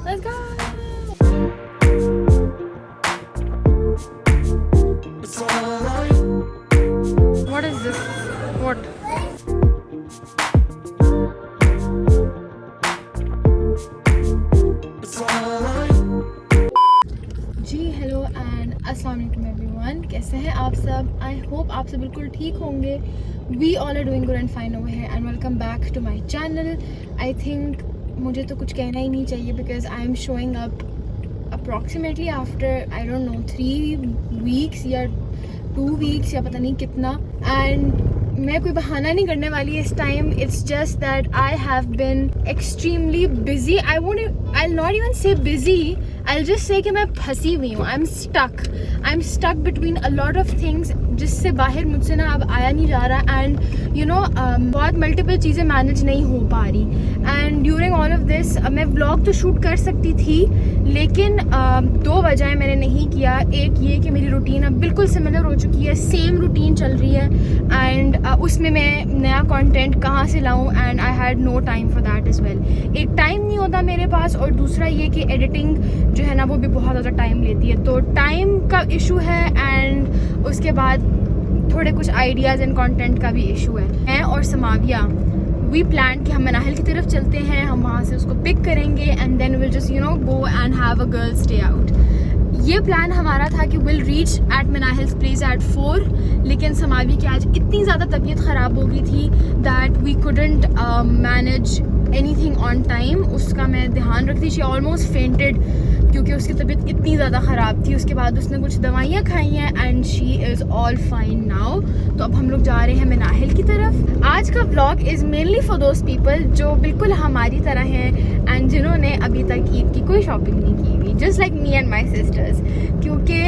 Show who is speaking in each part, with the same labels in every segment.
Speaker 1: Let's go. What is this? What? जी hello and अस्सलाम वालेकुम एवरीवन, कैसे हैं आप सब? आई होप आप सब बिल्कुल ठीक होंगे. We all are doing good and fine over here and welcome back to my channel. I think मुझे तो कुछ कहना ही नहीं चाहिए because I am showing up approximately after I don't know 3 weeks या 2 वीक्स या पता नहीं कितना. एंड मैं कोई बहाना नहीं करने वाली इस time. It's just that I have been extremely busy. I not even से बिजी, I'll just say कि मैं फंसी हुई हूँ. I'm stuck between a lot of things जिससे बाहर मुझसे ना अब आया नहीं जा रहा. एंड यू नो बहुत मल्टीपल चीज़ें मैनेज नहीं हो पा रही. And during all of this मैं व्लॉग तो शूट कर सकती थी, लेकिन 2 वजह मैंने नहीं किया. एक ये कि मेरी रूटीन अब बिल्कुल सिमिलर हो चुकी है, सेम रूटीन चल रही है. एंड उसमें मैं नया कंटेंट कहाँ से लाऊं, and I had no time for that as well. एक टाइम नहीं होता मेरे पास, और दूसरा ये कि एडिटिंग जो है ना वो भी बहुत ज़्यादा टाइम लेती है. तो टाइम का इशू है, एंड उसके बाद थोड़े कुछ आइडियाज़ एंड कंटेंट का भी इशू है. मैं और समाविया वी प्लान कि हम मनाहिल की तरफ चलते हैं, हम वहाँ से उसको पिक करेंगे and then we'll just go and have a girls day out. ये प्लान हमारा था कि we'll reach at Manahil's place at 4, लेकिन समावी की आज इतनी ज़्यादा तबीयत ख़राब हो गई थी that we couldn't manage anything on time. उसका मैं ध्यान रखती. शी ऑलमोस्ट फेंटेड क्योंकि उसकी तबीयत इतनी ज़्यादा ख़राब थी. उसके बाद उसने कुछ दवाइयाँ खाई हैं and she is all fine now. तो अब हम लोग जा रहे हैं मनाहिल की तरफ. आज का vlog is mainly for those people जो बिल्कुल हमारी तरह हैं एंड जिन्होंने अभी तक ईद की कोई शॉपिंग नहीं की हुई, just like me and my sisters. क्योंकि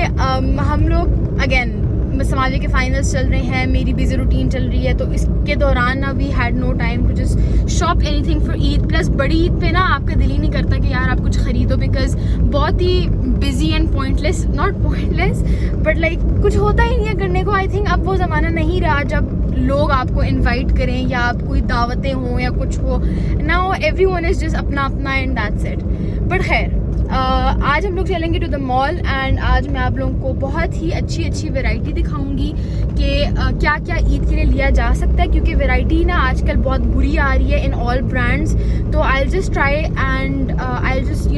Speaker 1: हम लोग अगेन समाजी के फाइनल्स चल रहे हैं, मेरी बिजी रूटीन चल रही है, तो इसके दौरान ना we had no time to just shop anything for Eid. Plus बड़ी ईद पे ना आपका दिल ही नहीं करता कि यार आप कुछ खरीदो, बिकॉज बहुत ही busy and pointless, not pointless but like कुछ होता ही नहीं है करने को. आई थिंक अब वो ज़माना नहीं रहा जब लोग आपको इन्वाइट करें या आप कोई दावतें हों या कुछ हो. Now every one is just अपना अपना एंड दैट्स इट. बट खैर आज हम लोग चलेंगे टू द मॉल एंड आज मैं आप लोगों को बहुत ही अच्छी वैरायटी दिखाऊंगी कि क्या क्या ईद के लिए लिया जा सकता है, क्योंकि वैरायटी ना आजकल बहुत बुरी आ रही है इन ऑल ब्रांड्स. तो I will just try and I will just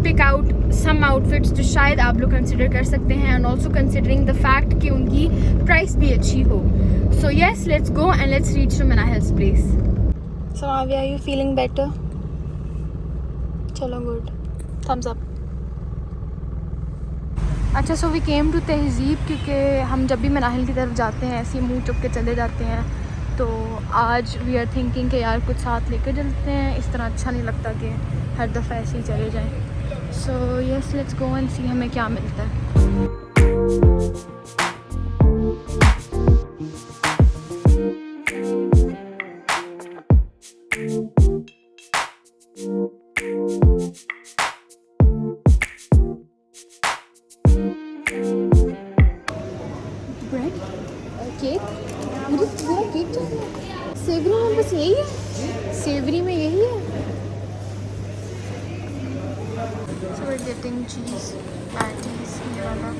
Speaker 1: pick out some outfits जो शायद आप लोग कंसिडर कर सकते हैं, and also considering the fact कि उनकी प्राइस भी अच्छी हो. So yes, let's go and let's reach to Manahil's place. So are you feeling better? चलो गुड, थम्स अप. अच्छा, सो वी केम टू तहज़ीब क्योंकि हम जब भी मनाहिल की तरफ जाते हैं ऐसे ही मुँह चुप के चले जाते हैं. तो आज वी आर थिंकिंग कि यार कुछ साथ लेकर चलते हैं. इस तरह अच्छा नहीं लगता कि हर दफ़ा ऐसे ही चले जाएं. So yes, let's go and see हमें क्या मिलता है. केक, मुझे पूरा केक चाहिए. सेवरी में बस यही है, सेवरी में यही है. So we're getting cheese patties ये वाला.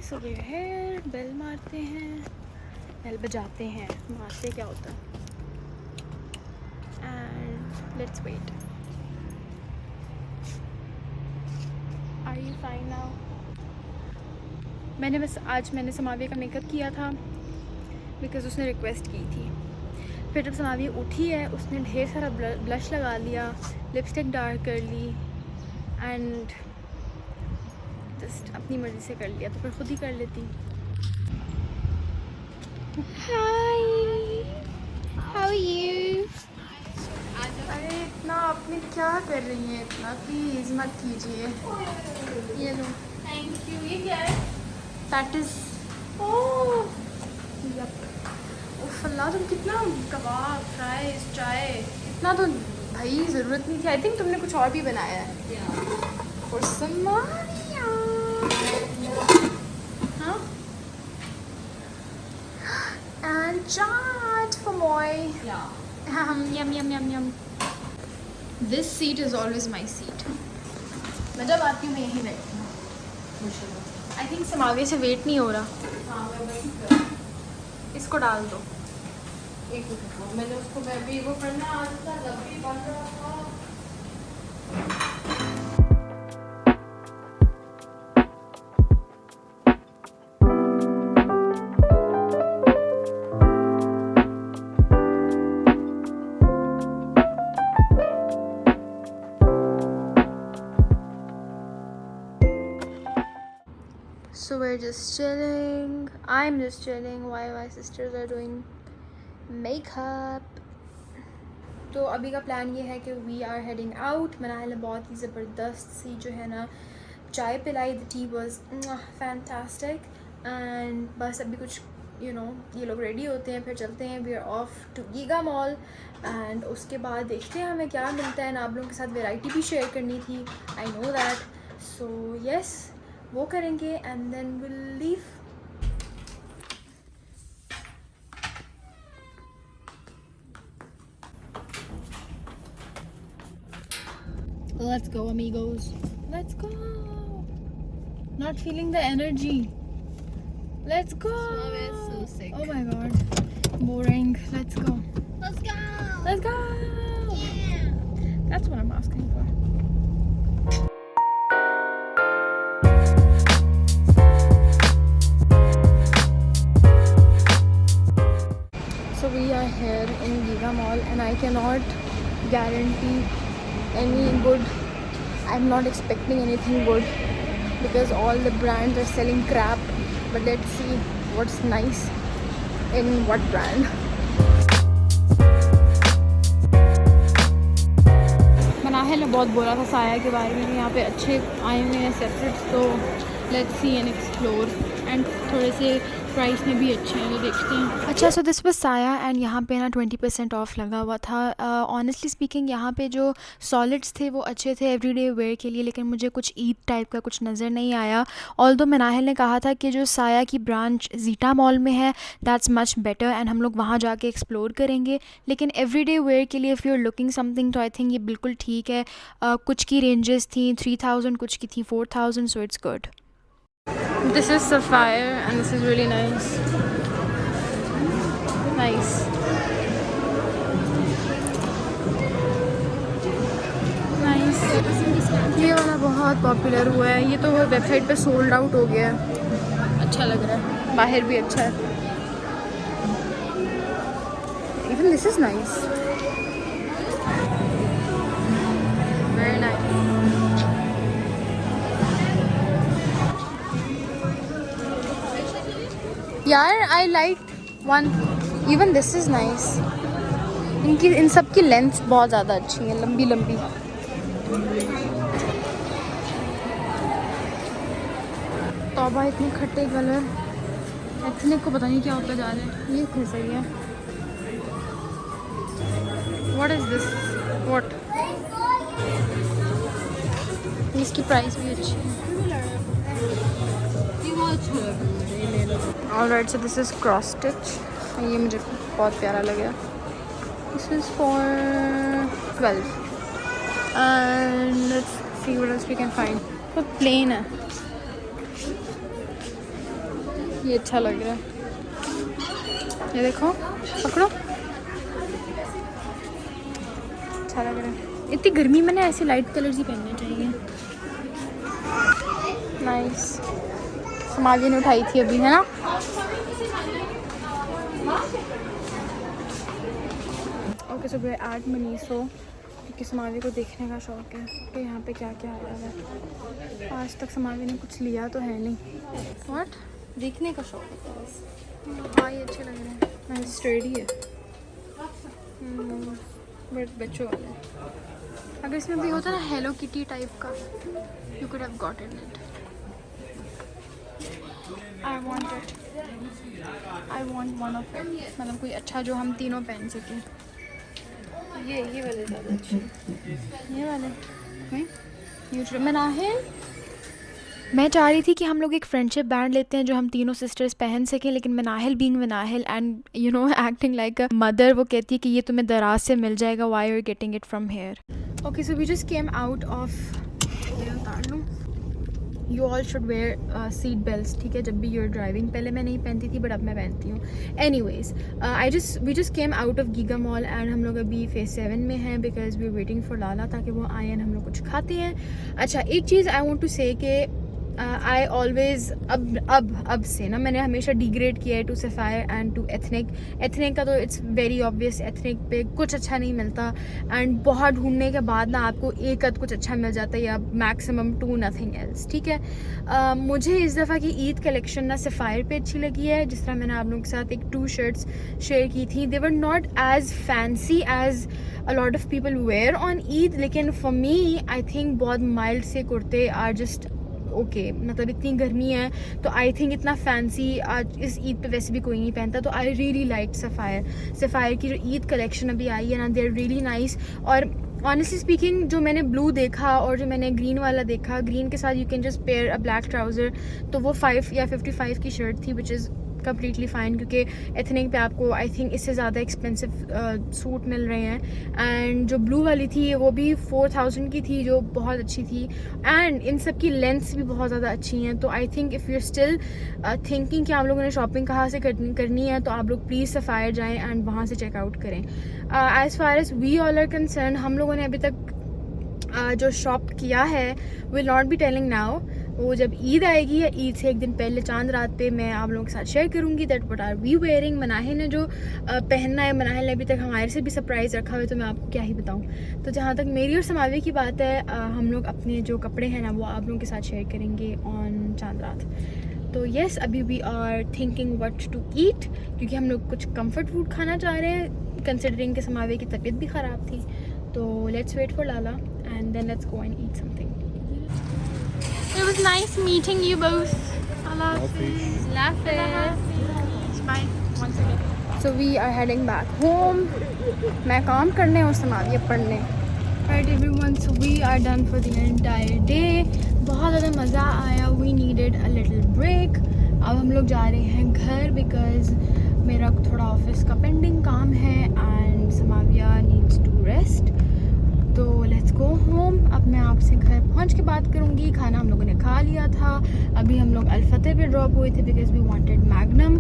Speaker 1: So we're here, बेल मारते हैं, बेल बजाते हैं, मारते क्या होता है. And let's wait. Are you fine now? मैंने समाविया का मेकअप किया था बिकॉज उसने रिक्वेस्ट की थी. फिर जब समाविया उठी है उसने ढेर सारा ब्लश लगा लिया, लिपस्टिक डार्क कर ली एंड जस्ट अपनी मर्ज़ी से कर लिया. तो फिर खुद ही कर लेती. हाय, हाउ आर यू? अरे इतना आपने क्या कर रही हैं, इतना प्लीज़ मत कीजिए. ये लो. Thank you. ये क्या है? दैट इज़ ओह उफ अल्लाह, तुम कितना कबाब, फ्राइज, चाय, इतना तो भाई ज़रूरत नहीं थी। आई थिंक तुमने कुछ और भी बनाया है। और समानिया हाँ and chaat for my yum yum yum yum. This seat is always my seat. मैं जब आती हूँ मैं यहीं बैठती हूँ। आई थिंक समागे से वेट नहीं हो रहा। इसको डाल दो।
Speaker 2: एक मिनट, मैंने उसको भी वो करना आज था, जब भी बन रहा था।
Speaker 1: So we're just chilling. I'm just chilling while my sisters are doing makeup. तो अभी का प्लान ये है कि we are heading out. Manahil ने बहुत ही ज़बरदस्त सी जो है ना चाय पिलाई। The T was fantastic. And बस अभी कुछ ये लोग रेडी होते हैं, फिर चलते हैं। We are off to Giga Mall and उसके बाद देखते हैं हमें क्या मिलता है। आप लोगों के साथ वैरायटी भी शेयर करनी थी, I know that. So yes, वो करेंगे and then will leave. Let's go, amigos. Let's go. Not feeling the energy. Let's go.
Speaker 2: Suave is so sick.
Speaker 1: Oh my god. Boring. Let's go.
Speaker 2: Let's go.
Speaker 1: Let's go.
Speaker 2: Yeah.
Speaker 1: That's what I'm asking for. So we are here in Giga Mall and I cannot guarantee any good. I'm not expecting anything good because all the brands are selling crap, but let's see what's nice in what brand. Manahil ने बहुत बोला था साया के बारे में, यहाँ पे अच्छे आए हुए हैं सेपरेट्स, तो let's see and explore. And थोड़े से प्राइस में भी अच्छे हैं, तो देखते हैं। अच्छा, सो दिस वाज साया एंड यहाँ पे ना 20% ऑफ लगा हुआ था। ऑनेस्टली स्पीकिंग यहाँ पे जो सॉलिड्स थे वो अच्छे थे एवरीडे वेयर के लिए, लेकिन मुझे कुछ ईद टाइप का कुछ नज़र नहीं आया। ऑल्दो मनाहिल ने कहा था कि जो साया की ब्रांच जीटा मॉल में है दैट्स मच बेटर एंड हम लोग वहाँ जाके एक्सप्लोर करेंगे। लेकिन एवरीडे वेयर के लिए if you are looking something तो आई थिंक ये बिल्कुल ठीक है। कुछ की रेंजेस थी 3000, कुछ की थी 4000, so it's good. This is Sapphire and this is really nice. Nice. Nice. ये वाला बहुत पॉपुलर हुआ है, ये तो वेबसाइट पे सोल्ड आउट हो गया है। अच्छा लग रहा है, बाहर भी अच्छा है। Even this is nice. Very nice. यार I like one, even this is nice. इन सब की लेंथ बहुत ज़्यादा अच्छी है, लंबी लंबी। तौबा इतने खट्टे कलर, इतने को पता नहीं क्या होता जा रहा है। ये इतने सही है। What is this? व्हाट? इसकी प्राइस भी अच्छी है। Alright, so this is cross stitch. ये मुझे बहुत प्यारा लगा। This is for 12 and let's see what else we can find. तो प्लेन है, ये अच्छा लग रहा है। ये देखो, पकड़ो, अच्छा लग रहा है। इतनी गर्मी में ना ऐसे लाइट कलर्स ही पहनने चाहिए। नाइस। समाजी ने उठाई थी अभी, है ना? ओके, सो वे एट मनीसो क्योंकि समाजी को देखने का शौक है कि यहाँ पे क्या क्या आया है। आज तक समाजी ने कुछ लिया तो है नहीं। व्हाट? देखने का शौक है बस। हाँ, ये अच्छे लग रहे हैं। नाइस, स्टर्डी है, बट बच्चों वाले। अगर इसमें भी होता ना हेलो किटी टाइप का, you could have gotten it. I want it. I want one of it. मतलब कोई अच्छा जो हम तीनों पहन सकें।
Speaker 2: ये वाले ज़्यादा अच्छे हैं।
Speaker 1: ये वाले न्यूट्रल मनाहिल। मैं चाह रही थी कि हम लोग एक फ्रेंडशिप बैंड लेते हैं जो हम तीनों सिस्टर्स पहन सकें, लेकिन Manahil being Manahil and you know acting like a mother, वो कहती है कि ये तुम्हें दराज से मिल जाएगा, why are you getting it from here. Okay so we just came out of, ये उतार लूँ, you all should wear seat belts, ठीक है, जब भी यूर ड्राइविंग। पहले मैं नहीं पहनती थी बट अब मैं पहनती हूँ। Anyways we just came out of Giga Mall and हम लोग अभी फेज 7 में हैं because we waiting for Lala ताकि वो आए एंड हम लोग कुछ खाते हैं। अच्छा, एक चीज़ आई वॉन्ट टू से कि आई ऑलवेज अब से ना मैंने हमेशा डिग्रेड किया है to Sapphire and to Ethnic का तो इट्स वेरी ऑब्वियस, एथनिक पे कुछ अच्छा नहीं मिलता एंड बहुत ढूंढने के बाद ना आपको एक अद कुछ अच्छा मिल जाता है या मैक्सिमम टू नथिंग एल्स, ठीक है। मुझे इस दफ़ा की ईद कलेक्शन ना सफ़ायर पे अच्छी लगी है। जिस तरह मैंने आप लोगों के साथ एक 2 शर्ट्स शेयर की थी, they were not as fancy as a lot of people wear on Eid, लेकिन for me I think बहुत माइल्ड से कुर्ते are just ओके मतलब इतनी गर्मी है तो आई थिंक इतना फैंसी आज इस ईद पे वैसे भी कोई नहीं पहनता, तो आई रियली लाइक सफ़ायर की जो ईद कलेक्शन अभी आई है ना, दे आर रियली नाइस। और ऑनेस्टली स्पीकिंग जो मैंने ब्लू देखा और जो मैंने ग्रीन वाला देखा, ग्रीन के साथ you can just pair a black trouser, तो वो 5 या 55 की शर्ट थी विच इज़ कम्प्लीटली फ़ाइन, क्योंकि एथनिक पे आपको आई थिंक इससे ज़्यादा एक्सपेंसिव सूट मिल रहे हैं। एंड जो ब्लू वाली थी वो भी 4000 की थी, जो बहुत अच्छी थी एंड इन सब की लेंथ्स भी बहुत ज़्यादा अच्छी हैं। तो I think if you still thinking कि आप लोगों ने शॉपिंग कहाँ से करनी है, तो आप लोग प्लीज़ सफ़ायर जाएँ एंड वहाँ से चेकआउट करें। As far as we all are concern, हम लोगों ने अभी तक जो शॉप किया है will not be telling now, वो जब ईद आएगी या ईद से एक दिन पहले चांद रात पे मैं आप लोगों के साथ शेयर करूंगी that what are we wearing. Manahil ने जो पहनना है, मनाहिल ने अभी तक हमारे से भी सरप्राइज़ रखा हुआ है, तो मैं आपको क्या ही बताऊं। तो जहाँ तक मेरी और समावे की बात है, हम लोग अपने जो कपड़े हैं ना वो आप लोगों के साथ शेयर करेंगे ऑन चांद रात। तो येस, अभी we are thinking what to eat, क्योंकि हम लोग कुछ कंफर्ट फूड खाना चाह रहे हैं कंसिडरिंग कि समावे की तबीयत भी ख़राब थी। तो let's wait for Lala and then let's go and eat something. It was nice meeting you both. Allah Hafiz. Bye. Once again. So we are heading back home. मैं काम करने और समाविया पढ़ने. Right everyone, so we are done for the entire day. बहुत ज़्यादा मज़ा आया. We needed a little break. अब हम लोग जा रहे हैं घर because मेरा थोड़ा ऑफिस का पेंडिंग काम है and Samavia needs to rest. तो लेट्स गो होम। अब मैं आपसे घर पहुंच के बात करूंगी। खाना हम लोगों ने खा लिया था, अभी हम लोग अल-फतेह पे ड्रॉप हुए थे because we wanted Magnum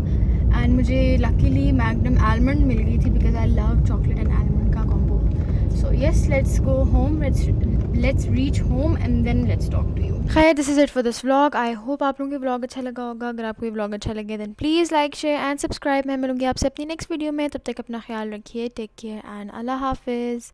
Speaker 1: and मुझे लकीली मैग्नम आलमंड मिल गई थी because I love chocolate and almond का combo. So yes, let's go home, let's reach home and then let's talk to you. खैर, this is it for this vlog. I hope आप लोगों को vlog अच्छा लगा होगा। अगर आपको ये व्लॉग अच्छा लगे then please like, share and subscribe. मैं मिलूंगी आपसे अपनी नेक्स्ट वीडियो में, तब तक अपना ख्याल रखिए। टेक केयर एंड अल्लाह हाफिज़।